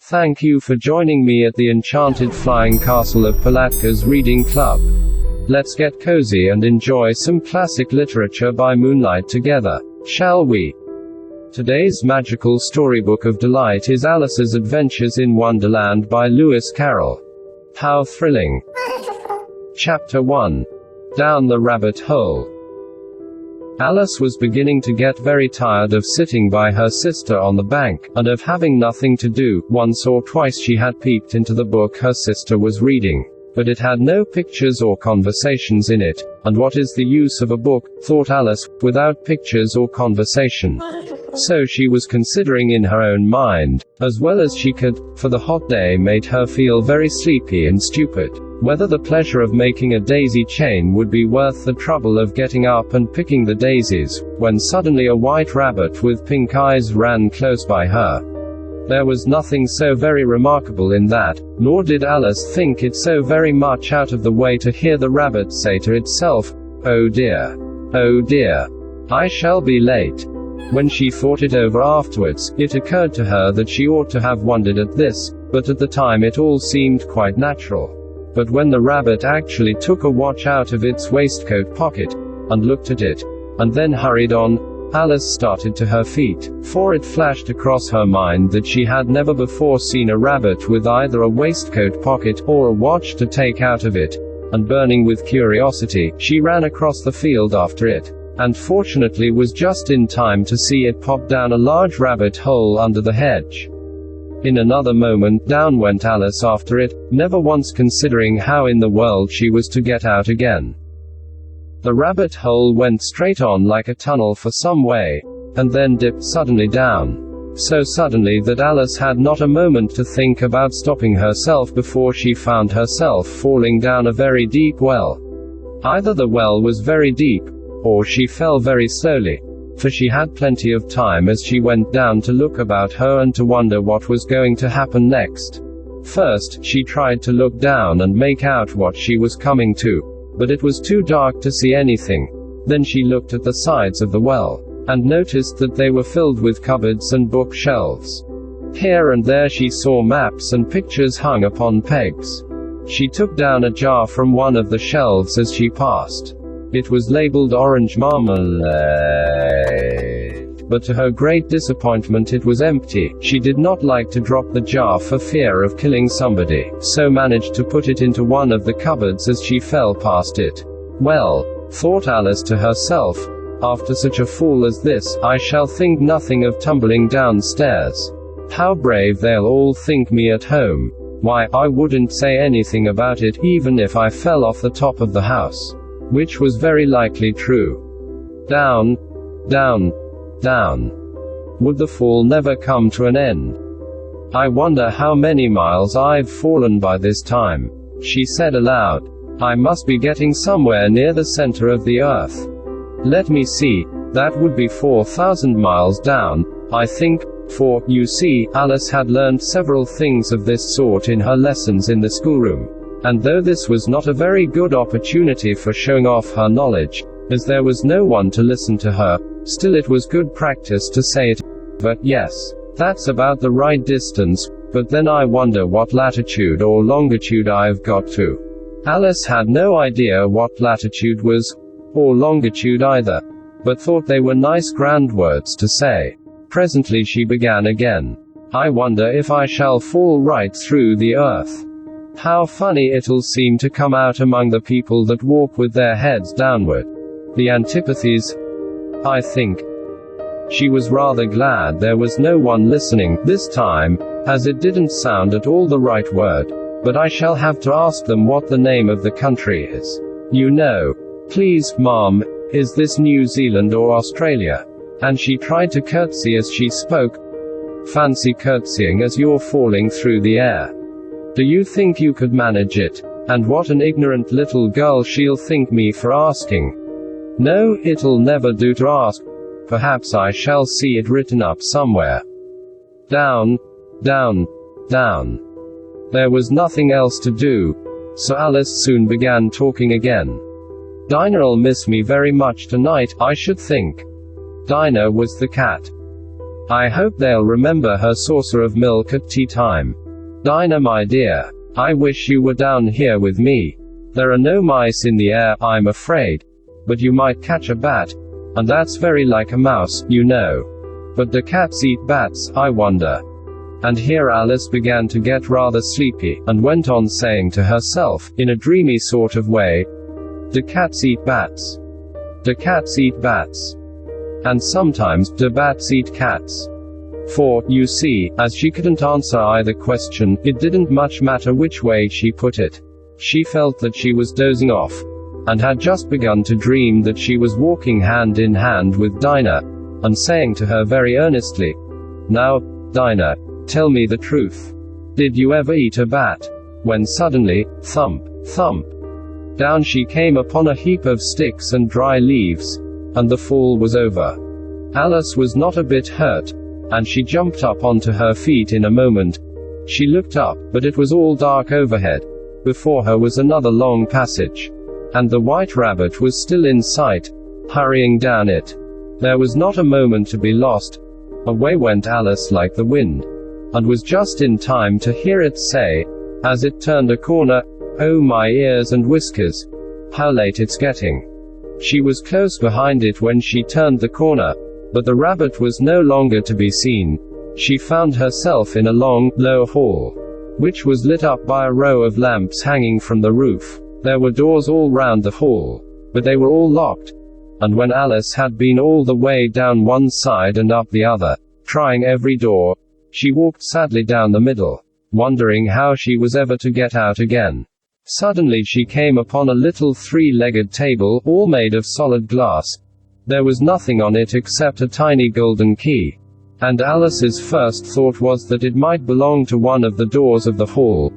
Thank you for joining me at the enchanted flying castle of Palatka's Reading Club. Let's get cozy and enjoy some classic literature by moonlight together, shall we? Today's magical storybook of delight is Alice's Adventures in Wonderland by Lewis Carroll. How thrilling! Chapter 1. Down the Rabbit Hole. Alice was beginning to get very tired of sitting by her sister on the bank, and of having nothing to do. Once or twice she had peeped into the book her sister was reading, but it had no pictures or conversations in it. And what is the use of a book, thought Alice, without pictures or conversation? So she was considering in her own mind, as well as she could, for the hot day made her feel very sleepy and stupid, whether the pleasure of making a daisy chain would be worth the trouble of getting up and picking the daisies, when suddenly a white rabbit with pink eyes ran close by her. There was nothing so very remarkable in that, nor did Alice think it so very much out of the way to hear the rabbit say to itself, "Oh dear. Oh dear. I shall be late." When she thought it over afterwards, it occurred to her that she ought to have wondered at this, but at the time it all seemed quite natural. But when the rabbit actually took a watch out of its waistcoat pocket, and looked at it, and then hurried on, Alice started to her feet, for it flashed across her mind that she had never before seen a rabbit with either a waistcoat pocket, or a watch to take out of it, and burning with curiosity, she ran across the field after it, and fortunately was just in time to see it pop down a large rabbit hole under the hedge. In another moment, down went Alice after it, never once considering how in the world she was to get out again. The rabbit hole went straight on like a tunnel for some way, and then dipped suddenly down. So suddenly that Alice had not a moment to think about stopping herself before she found herself falling down a very deep well. Either the well was very deep, or she fell very slowly, for she had plenty of time as she went down to look about her and to wonder what was going to happen next. First, she tried to look down and make out what she was coming to, but it was too dark to see anything. Then she looked at the sides of the well, and noticed that they were filled with cupboards and bookshelves. Here and there she saw maps and pictures hung upon pegs. She took down a jar from one of the shelves as she passed. It was labeled orange marmalade, but to her great disappointment it was empty. She did not like to drop the jar for fear of killing somebody, so managed to put it into one of the cupboards as she fell past it. Well, thought Alice to herself, after such a fall as this, I shall think nothing of tumbling downstairs. How brave they'll all think me at home. Why, I wouldn't say anything about it, even if I fell off the top of the house. Which was very likely true. Down, down, down. Would the fall never come to an end? I wonder how many miles I've fallen by this time, she said aloud. I must be getting somewhere near the center of the earth. Let me see, that would be 4,000 miles down, I think, for, you see, Alice had learned several things of this sort in her lessons in the schoolroom. And though this was not a very good opportunity for showing off her knowledge, as there was no one to listen to her, still it was good practice to say it. But yes, that's about the right distance, but then I wonder what latitude or longitude I've got to. Alice had no idea what latitude was, or longitude either, but thought they were nice grand words to say. Presently she began again. I wonder if I shall fall right through the earth. How funny it'll seem to come out among the people that walk with their heads downward. The antipathies, I think. She was rather glad there was no one listening, this time, as it didn't sound at all the right word. But I shall have to ask them what the name of the country is. You know. Please, Mom, is this New Zealand or Australia? And she tried to curtsy as she spoke. Fancy curtsying as you're falling through the air. Do you think you could manage it? And what an ignorant little girl she'll think me for asking. No, it'll never do to ask. Perhaps I shall see it written up somewhere. Down, down, down. There was nothing else to do, so Alice soon began talking again. Dinah'll miss me very much tonight, I should think. Dinah was the cat. I hope they'll remember her saucer of milk at tea time. Dinah, my dear, I wish you were down here with me. There are no mice in the air, I'm afraid. But you might catch a bat. And that's very like a mouse, you know. But do cats eat bats, I wonder? And here Alice began to get rather sleepy, and went on saying to herself, in a dreamy sort of way, do cats eat bats? Do cats eat bats? And sometimes, do bats eat cats? For, you see, as she couldn't answer either question, it didn't much matter which way she put it. She felt that she was dozing off, and had just begun to dream that she was walking hand in hand with Dinah, and saying to her very earnestly, now, Dinah, tell me the truth. Did you ever eat a bat? When suddenly, thump, thump, down she came upon a heap of sticks and dry leaves, and the fall was over. Alice was not a bit hurt, and she jumped up onto her feet in a moment. She looked up, but it was all dark overhead. Before her was another long passage, and the white rabbit was still in sight, hurrying down it. There was not a moment to be lost. Away went Alice like the wind, and was just in time to hear it say, as it turned a corner, oh my ears and whiskers, how late it's getting. She was close behind it when she turned the corner, but the rabbit was no longer to be seen. She found herself in a long, low hall, which was lit up by a row of lamps hanging from the roof. There were doors all round the hall, but they were all locked. And when Alice had been all the way down one side and up the other, trying every door, she walked sadly down the middle, wondering how she was ever to get out again. Suddenly she came upon a little three-legged table, all made of solid glass. There was nothing on it except a tiny golden key. And Alice's first thought was that it might belong to one of the doors of the hall.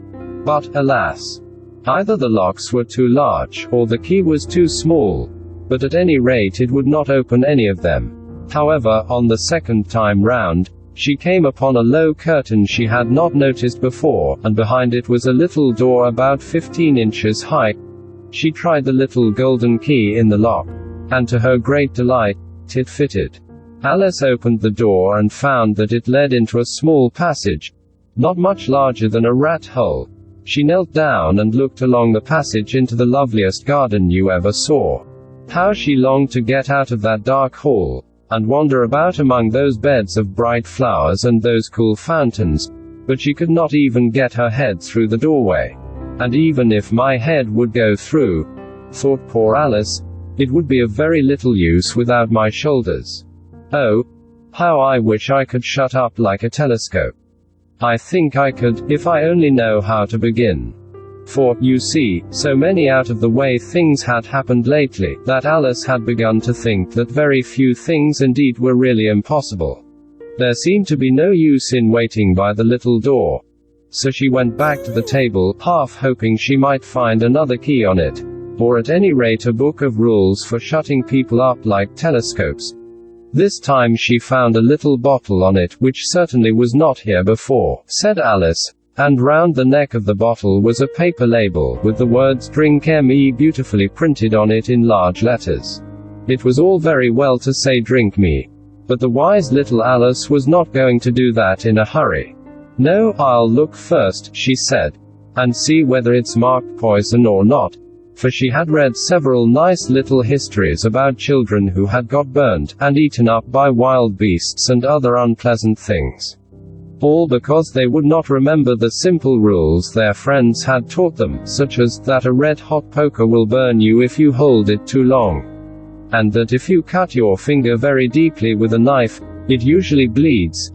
But, alas! Either the locks were too large, or the key was too small. But at any rate it would not open any of them. However, on the second time round, she came upon a low curtain she had not noticed before, and behind it was a little door about 15 inches high. She tried the little golden key in the lock, and to her great delight, it fitted. Alice opened the door and found that it led into a small passage, not much larger than a rat hole. She knelt down and looked along the passage into the loveliest garden you ever saw. How she longed to get out of that dark hall, and wander about among those beds of bright flowers and those cool fountains, but she could not even get her head through the doorway. And even if my head would go through, thought poor Alice, it would be of very little use without my shoulders. Oh, how I wish I could shut up like a telescope. I think I could, if I only know how to begin. For, you see, so many out-of-the-way things had happened lately, that Alice had begun to think that very few things indeed were really impossible. There seemed to be no use in waiting by the little door. So she went back to the table, half hoping she might find another key on it, or at any rate a book of rules for shutting people up like telescopes. This time she found a little bottle on it, which certainly was not here before, said Alice. And round the neck of the bottle was a paper label, with the words Drink Me beautifully printed on it in large letters. It was all very well to say drink me, but the wise little Alice was not going to do that in a hurry. No, I'll look first, she said, and see whether it's marked poison or not, for she had read several nice little histories about children who had got burned, and eaten up by wild beasts and other unpleasant things. All because they would not remember the simple rules their friends had taught them, such as, that a red-hot poker will burn you if you hold it too long, and that if you cut your finger very deeply with a knife, it usually bleeds.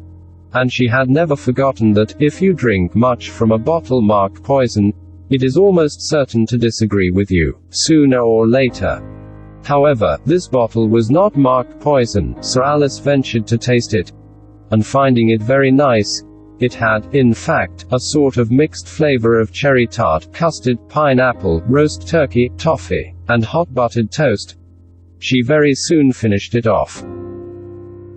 And she had never forgotten that, if you drink much from a bottle marked poison, it is almost certain to disagree with you, sooner or later. However, this bottle was not marked poison, so Alice ventured to taste it, and finding it very nice, it had, in fact, a sort of mixed flavor of cherry tart, custard, pineapple, roast turkey, toffee, and hot buttered toast. She very soon finished it off.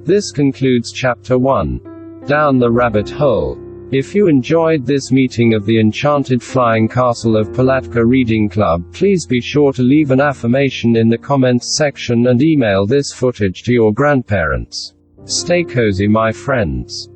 This concludes Chapter 1. Down the Rabbit Hole. If you enjoyed this meeting of the Enchanted Flying Castle of Palatka Reading Club, please be sure to leave an affirmation in the comments section and email this footage to your grandparents. Stay cozy, my friends.